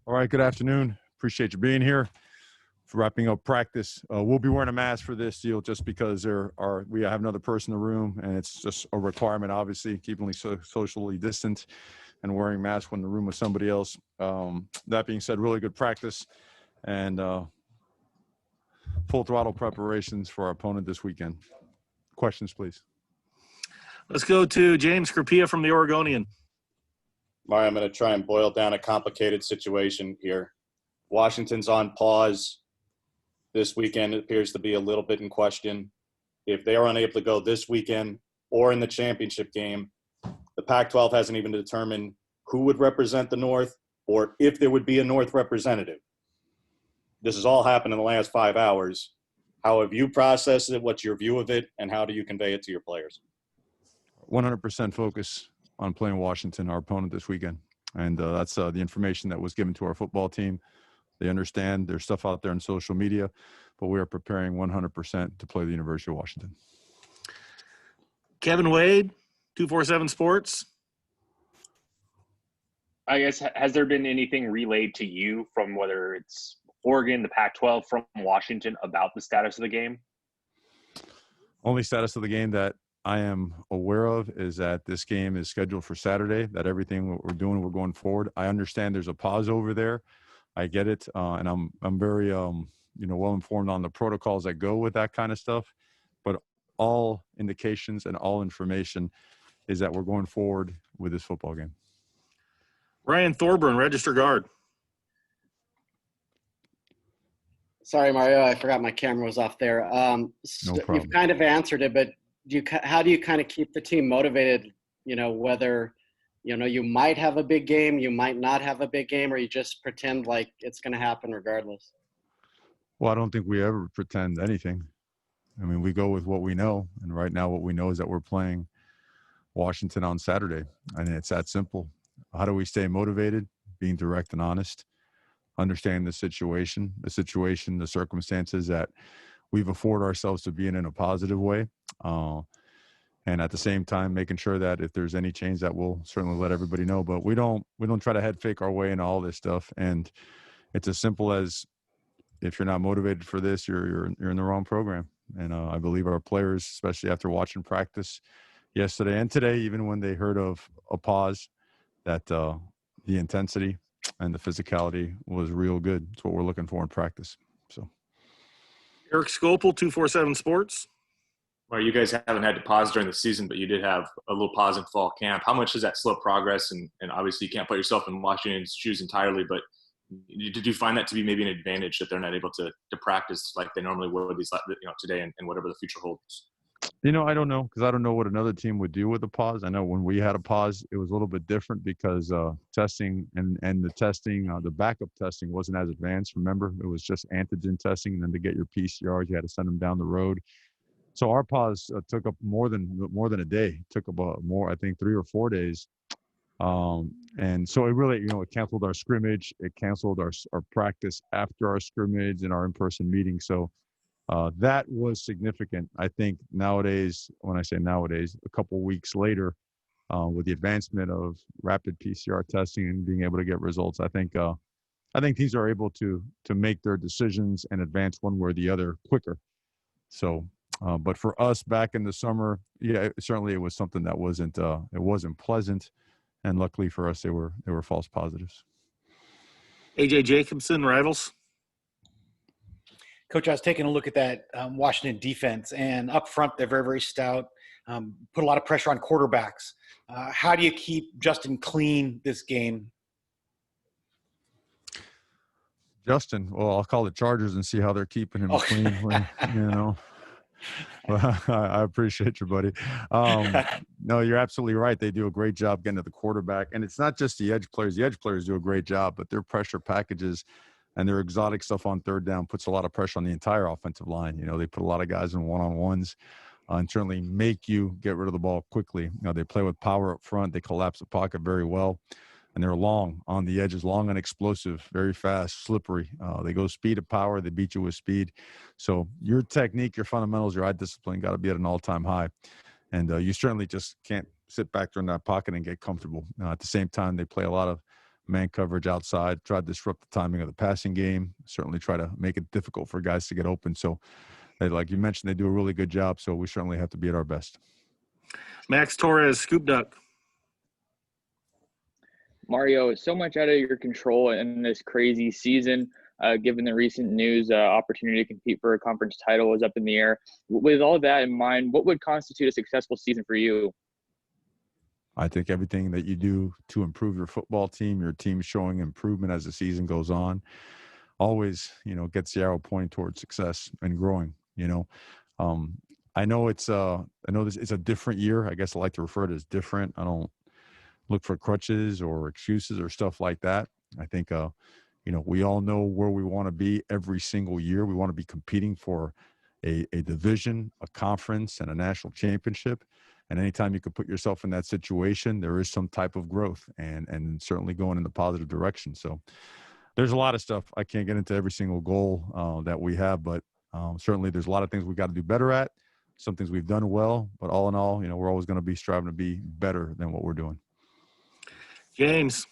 All right, good afternoon. Appreciate you being here. For wrapping up practice, we'll be wearing a mask for this deal just because we have another person in the room, and it's just a requirement, obviously, keeping socially distant and wearing masks when in the room with somebody else. That being said, really good practice and full throttle preparations for our opponent this weekend. Questions, please. Let's go to James Scarpia from the Oregonian. Mario, I'm going to try and boil down a complicated situation here. Washington's on pause. This weekend appears to be a little bit in question. If they are unable to go this weekend or in the championship game, the Pac-12 hasn't even determined who would represent the North or if there would be a North representative. This has all happened in the last 5 hours. How have you processed it? What's your view of it? And how do you convey it to your players? 100% focus on playing Washington, our opponent this weekend. And that's the information that was given to our football team. They understand there's stuff out there on social media, but we are preparing 100% to play the University of Washington. Kevin Wade, 247 Sports. I guess, has there been anything relayed to you from whether it's Oregon, the Pac-12, from Washington about the status of the game? Only status of the game that I am aware of is that this game is scheduled for Saturday, that everything what we're doing, we're going forward. I understand there's a pause over there. I get it, and I'm very well informed on the protocols that go with that kind of stuff. But all indications and all information is that we're going forward with this football game. Ryan Thorburn, Register Guard. Sorry, Mario, I forgot my camera was off there. No problem. You've kind of answered it, but how do you kind of keep the team motivated? Whether you might have a big game, you might not have a big game, or you just pretend like it's going to happen regardless? Well, I don't think we ever pretend anything. I mean, we go with what we know, and right now what we know is that we're playing Washington on Saturday, and it's that simple. How do we stay motivated? Being direct and honest, understanding the situation, the circumstances that we've afforded ourselves to be in a positive way. And at the same time, making sure that if there's any change that we'll certainly let everybody know. But we don't try to head fake our way into all this stuff. And it's as simple as, if you're not motivated for this, you're in the wrong program. And I believe our players, especially after watching practice yesterday and today, even when they heard of a pause, that the intensity and the physicality was real good. It's what we're looking for in practice. So, Eric Scopel, 247 Sports. Well, you guys haven't had to pause during the season, but you did have a little pause in fall camp. How much does that slow progress? And obviously you can't put yourself in Washington's shoes entirely, but did you find that to be maybe an advantage that they're not able to practice like they normally would today and whatever the future holds? I don't know, because I don't know what another team would do with a pause. I know when we had a pause, it was a little bit different because testing and the testing, the backup testing wasn't as advanced. Remember, it was just antigen testing, and then to get your PCRs, you had to send them down the road. So our pause took up more than a day. It took about I think 3 or 4 days. And so it really, it canceled our scrimmage. It canceled our practice after our scrimmage and our in-person meeting. So that was significant. I think nowadays, when I say nowadays, a couple weeks later, with the advancement of rapid PCR testing and being able to get results, I think teams are able to make their decisions and advance one way or the other quicker. So, but for us back in the summer, certainly it was something that wasn't pleasant, and luckily for us, they were false positives. AJ Jacobson, Rivals. Coach, I was taking a look at that Washington defense, and up front, they're very, very stout, put a lot of pressure on quarterbacks. How do you keep Justin clean this game? Justin, well, I'll call the Chargers and see how they're keeping him clean. Well, I appreciate you, buddy. No, you're absolutely right. They do a great job getting to the quarterback. And it's not just the edge players. The edge players do a great job, but their pressure packages and their exotic stuff on third down puts a lot of pressure on the entire offensive line. They put a lot of guys in one-on-ones and certainly make you get rid of the ball quickly. They play with power up front. They collapse the pocket very well. And they're long on the edges, long and explosive, very fast, slippery. They go speed to power. They beat you with speed. So your technique, your fundamentals, your eye discipline got to be at an all-time high. And you certainly just can't sit back there in that pocket and get comfortable. At the same time, they play a lot of man coverage outside, try to disrupt the timing of the passing game, certainly try to make it difficult for guys to get open. So, like you mentioned, they do a really good job, so we certainly have to be at our best. Max Torres, Scoop Duck. Mario, so much out of your control in this crazy season. Given the recent news, opportunity to compete for a conference title was up in the air. With all that in mind, what would constitute a successful season for you? I think everything that you do to improve your football team, your team showing improvement as the season goes on, always, gets the arrow pointing towards success and growing. I know it's a different year. I guess I like to refer to it as different. I don't look for crutches or excuses or stuff like that. I think, we all know where we want to be every single year. We want to be competing for a division, a conference, and a national championship. And anytime you can put yourself in that situation, there is some type of growth and certainly going in the positive direction. So there's a lot of stuff. I can't get into every single goal that we have, but certainly there's a lot of things we got to do better at, some things we've done well, but all in all, we're always going to be striving to be better than what we're doing. James.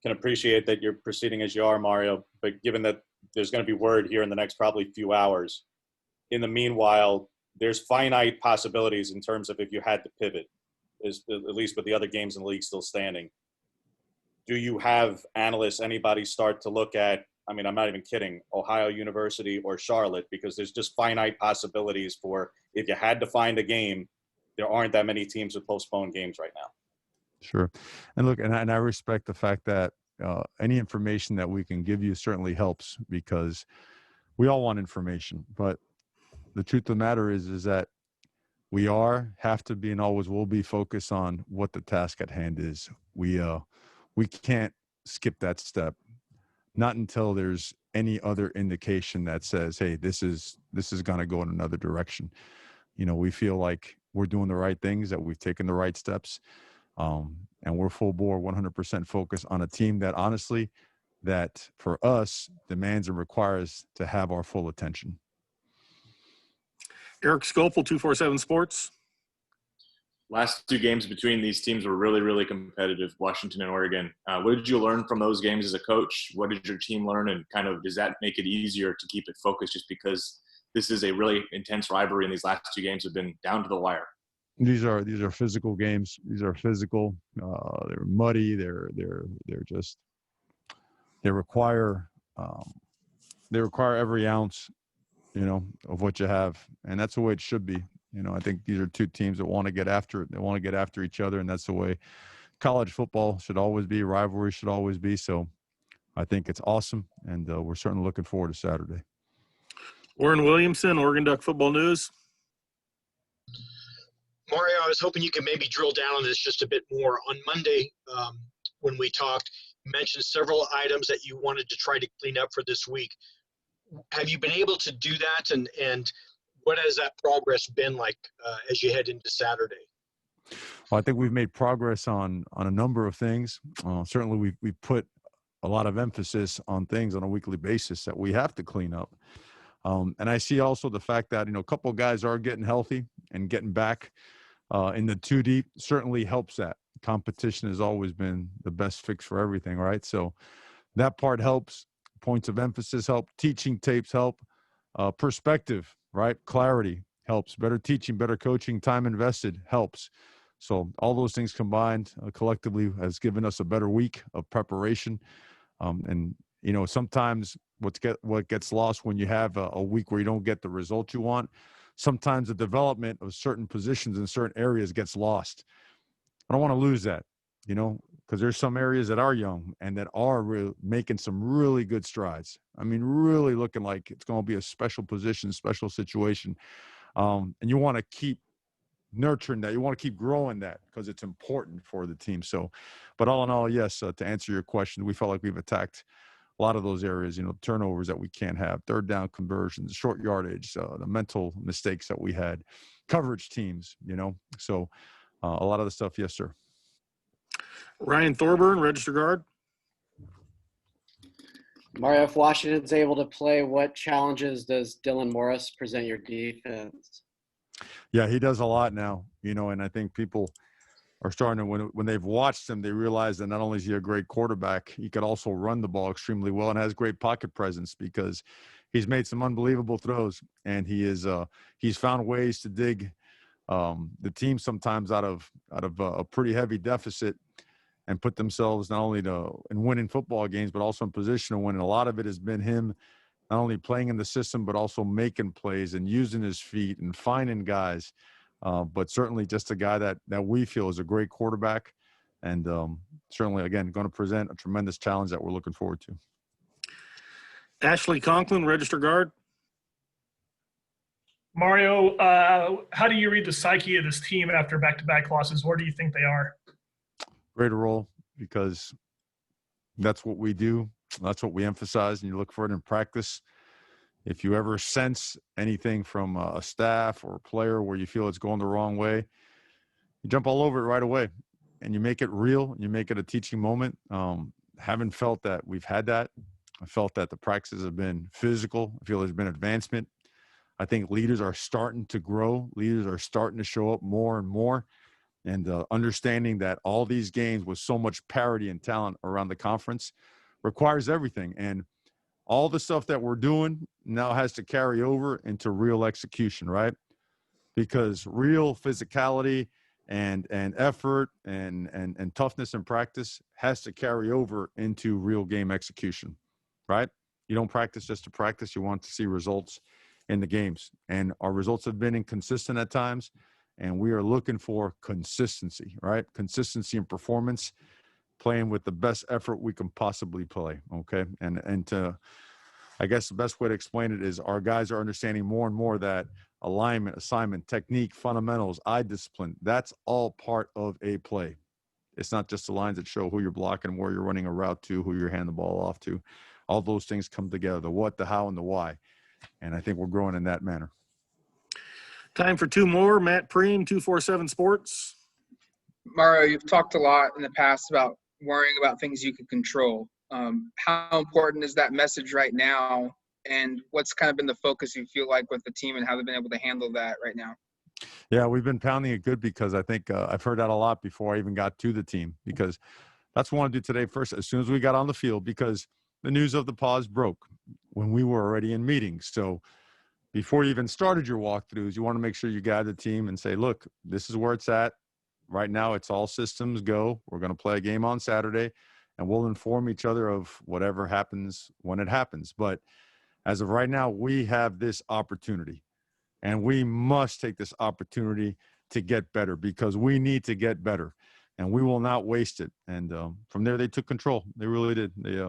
Can appreciate that you're proceeding as you are, Mario, but given that there's going to be word here in the next probably few hours, in the meanwhile, there's finite possibilities in terms of if you had to pivot, at least with the other games in the league still standing. Do you have analysts, anybody start to look at, I'm not even kidding, Ohio University or Charlotte, because there's just finite possibilities for if you had to find a game, there aren't that many teams with postponed games right now. Sure. And look, and I respect the fact that any information that we can give you certainly helps, because we all want information. But the truth of the matter is that we have to be, and always will be focused on what the task at hand is. We can't skip that step, not until there's any other indication that says, hey, this is going to go in another direction. We feel like we're doing the right things, that we've taken the right steps. And we're full bore, 100% focused on a team that honestly, that for us demands and requires to have our full attention. Eric Scopel, 247 Sports. Last two games between these teams were really, really competitive, Washington and Oregon. What did you learn from those games as a coach? What did your team learn? And kind of, does that make it easier to keep it focused just because this is a really intense rivalry and these last two games have been down to the wire? These are physical games. These are physical. They're muddy. They require every ounce, of what you have, and that's the way it should be. I think these are two teams that want to get after it. They want to get after each other, and that's the way college football should always be. Rivalry should always be. So, I think it's awesome, and we're certainly looking forward to Saturday. Warren Williamson, Oregon Duck Football News. Mario, I was hoping you could maybe drill down on this just a bit more. On Monday, when we talked, you mentioned several items that you wanted to try to clean up for this week. Have you been able to do that, and what has that progress been like as you head into Saturday? Well, I think we've made progress on a number of things. Certainly, we put a lot of emphasis on things on a weekly basis that we have to clean up. And I see also the fact that, a couple of guys are getting healthy and getting back in the 2 deep certainly helps that. Competition has always been the best fix for everything, right? So that part helps. Points of emphasis help. Teaching tapes help. Perspective, right? Clarity helps. Better teaching, better coaching, time invested helps. So all those things combined collectively has given us a better week of preparation. And sometimes what gets lost when you have a week where you don't get the results you want, sometimes the development of certain positions in certain areas gets lost. I don't want to lose that, because there's some areas that are young and that are making some really good strides. Really looking like it's going to be a special position, special situation. And you want to keep nurturing that. You want to keep growing that because it's important for the team. So, but all in all, yes, to answer your question, we felt like we've attacked a lot of those areas, turnovers that we can't have, third down conversions, short yardage, the mental mistakes that we had, coverage teams, so a lot of the stuff. Yes, sir. Ryan Thorburn, Register Guard. Mario, if Washington's able to play, what challenges does Dylan Morris present your defense? Yeah, he does a lot now, and I think people are starting to, when they've watched him, they realize that not only is he a great quarterback, he could also run the ball extremely well and has great pocket presence because he's made some unbelievable throws, and he's found ways to dig the team sometimes out of a pretty heavy deficit and put themselves not only in winning football games, but also in position to win. And a lot of it has been him not only playing in the system, but also making plays and using his feet and finding guys. But certainly just a guy that we feel is a great quarterback, and certainly, again, going to present a tremendous challenge that we're looking forward to. Ashley Conklin, register guard. Mario, how do you read the psyche of this team after back-to-back losses? Where do you think they are? Greater role, because that's what we do. That's what we emphasize, and you look for it in practice. If you ever sense anything from a staff or a player where you feel it's going the wrong way, you jump all over it right away, and you make it real. You make it a teaching moment. Haven't felt that we've had that. I felt that the practices have been physical. I feel there's been advancement. I think leaders are starting to grow. Leaders are starting to show up more and more. And understanding that all these games with so much parity and talent around the conference requires everything. And all the stuff that we're doing now has to carry over into real execution, right? Because real physicality and effort and toughness in practice has to carry over into real game execution, right? You don't practice just to practice. You want to see results in the games. And our results have been inconsistent at times, and we are looking for consistency, right? Consistency in performance, playing with the best effort we can possibly play, okay? And to, I guess the best way to explain it is our guys are understanding more and more that alignment, assignment, technique, fundamentals, eye discipline, that's all part of a play. It's not just the lines that show who you're blocking, where you're running a route to, who you're handing the ball off to. All those things come together, the what, the how, and the why. And I think we're growing in that manner. Time for two more. Matt Preem, 247 Sports. Mario, you've talked a lot in the past about worrying about things you can control. How important is that message right now? And what's kind of been the focus you feel like with the team and how they've been able to handle that right now? Yeah, we've been pounding it good because I think I've heard that a lot before I even got to the team, because that's what I want to do today first, as soon as we got on the field, because the news of the pause broke when we were already in meetings. So before you even started your walkthroughs, you want to make sure you guide the team and say, look, this is where it's at. Right now, it's all systems go. We're going to play a game on Saturday, and we'll inform each other of whatever happens when it happens. But as of right now, we have this opportunity, and we must take this opportunity to get better, because we need to get better, and we will not waste it. And from there, they took control. They really did. They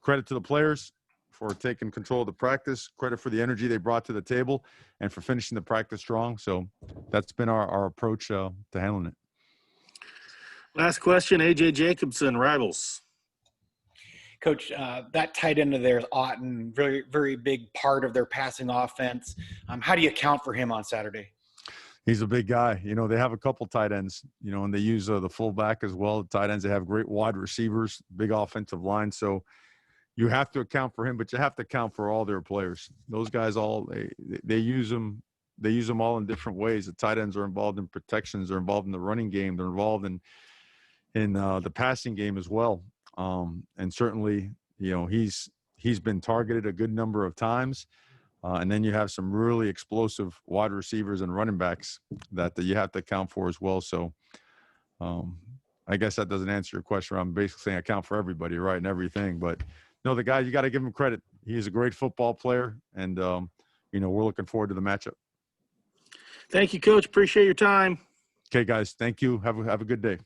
credit to the players for taking control of the practice, credit for the energy they brought to the table, and for finishing the practice strong. So that's been our approach to handling it. Last question, A.J. Jacobson, Rivals. Coach, that tight end of theirs, Otten, very, very big part of their passing offense. How do you account for him on Saturday? He's a big guy. You know, they have a couple tight ends, you know, and they use the fullback as well. The tight ends, they have great wide receivers, big offensive line. So you have to account for him, but you have to account for all their players. Those guys all they use them. They use them all in different ways. The tight ends are involved in protections. They're involved in the running game. They're involved in the passing game as well. And certainly, you know, he's been targeted a good number of times. And then you have some really explosive wide receivers and running backs that you have to account for as well. So I guess that doesn't answer your question. I'm basically saying account for everybody, right, and everything. But no, the guy, you got to give him credit. He's a great football player, and you know, we're looking forward to the matchup. Thank you, Coach. Appreciate your time. Okay, guys. Thank you. Have a good day.